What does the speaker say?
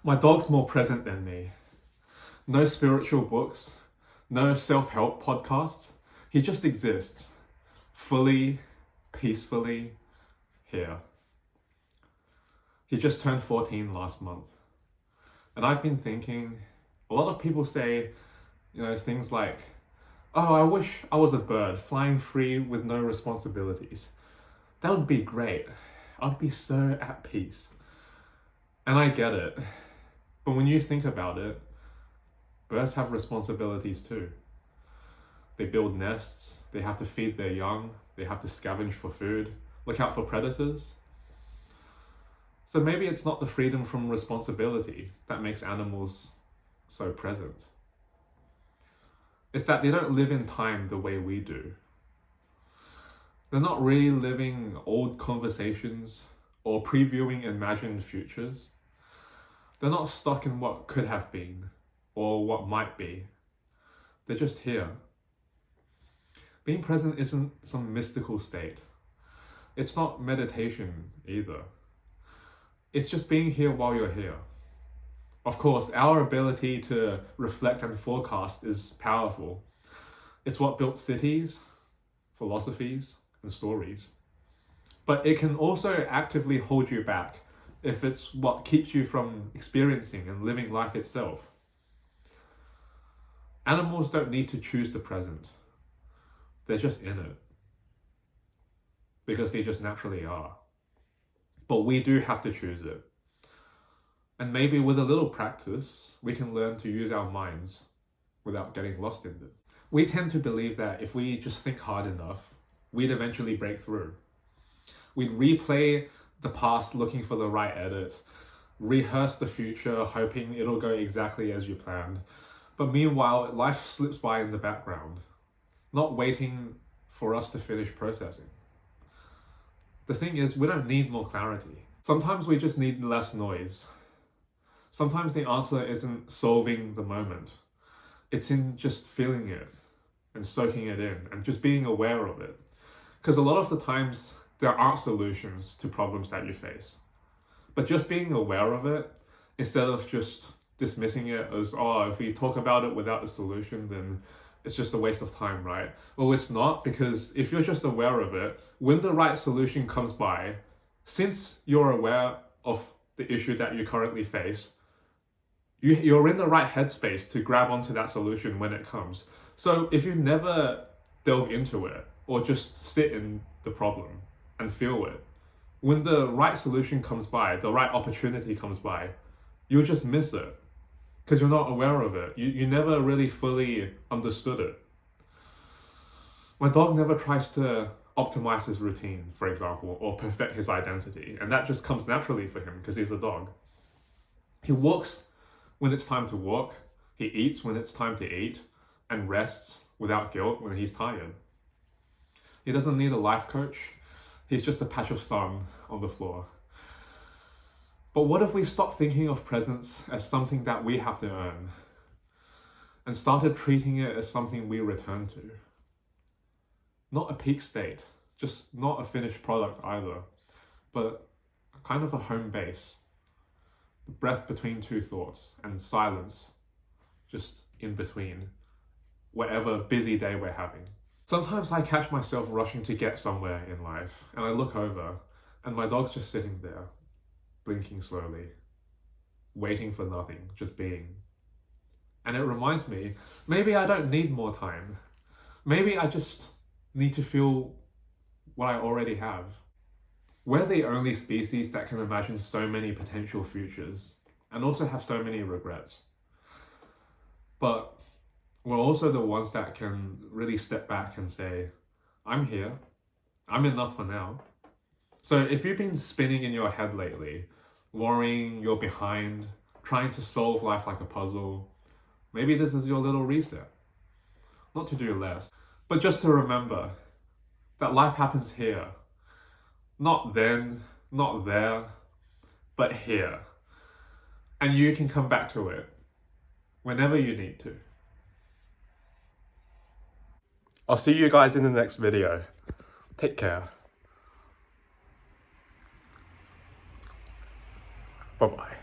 My dog's more present than me. No spiritual books, no self-help podcasts. He just exists, fully, peacefully, here. He just turned 14 last month. And I've been thinking, a lot of people say, things like, oh, I wish I was a bird flying free with no responsibilities. That would be great. I'd be so at peace. And I get it. But when you think about it, birds have responsibilities too. They build nests, they have to feed their young, they have to scavenge for food, look out for predators. So maybe it's not the freedom from responsibility that makes animals so present. It's that they don't live in time the way we do. They're not really living old conversations or previewing imagined futures. They're not stuck in what could have been or what might be. They're just here. Being present isn't some mystical state. It's not meditation either. It's just being here while you're here. Of course, our ability to reflect and forecast is powerful. It's what built cities, philosophies, and stories. But it can also actively hold you back if it's what keeps you from experiencing and living life itself. Animals don't need to choose the present. They're just in it. Because they just naturally are. But we do have to choose it. And maybe with a little practice, we can learn to use our minds without getting lost in it. We tend to believe that if we just think hard enough, we'd eventually break through. We'd replay the past looking for the right edit, rehearse the future hoping it'll go exactly as you planned. But meanwhile, life slips by in the background, not waiting for us to finish processing. The thing is, we don't need more clarity. Sometimes we just need less noise. Sometimes the answer isn't solving the moment. It's in just feeling it and soaking it in and just being aware of it. Because a lot of the times, there aren't solutions to problems that you face. But just being aware of it, instead of just dismissing it as, oh, if we talk about it without a solution, then it's just a waste of time, right? Well, it's not, because if you're just aware of it, when the right solution comes by, since you're aware of the issue that you currently face, you're in the right headspace to grab onto that solution when it comes. So if you never delve into it or just sit in the problem and feel it, when the right solution comes by, the right opportunity comes by, you'll just miss it because you're not aware of it. You never really fully understood it. My dog never tries to optimize his routine, for example, or perfect his identity, and that just comes naturally for him because he's a dog. He walks when it's time to walk, he eats when it's time to eat, and rests without guilt when he's tired. He doesn't need a life coach. He's just a patch of sun on the floor. But what if we stopped thinking of presence as something that we have to earn and started treating it as something we return to? Not a peak state, just not a finished product either, but kind of a home base. The breath between two thoughts and silence just in between whatever busy day we're having. Sometimes I catch myself rushing to get somewhere in life, and I look over, and my dog's just sitting there, blinking slowly, waiting for nothing, just being. And it reminds me, maybe I don't need more time. Maybe I just need to feel what I already have. We're the only species that can imagine so many potential futures, and also have so many regrets. But we're also the ones that can really step back and say, I'm here, I'm enough for now. So if you've been spinning in your head lately, worrying you're behind, trying to solve life like a puzzle, maybe this is your little reset. Not to do less, but just to remember that life happens here. Not then, not there, but here. And you can come back to it whenever you need to. I'll see you guys in the next video. Take care. Bye-bye.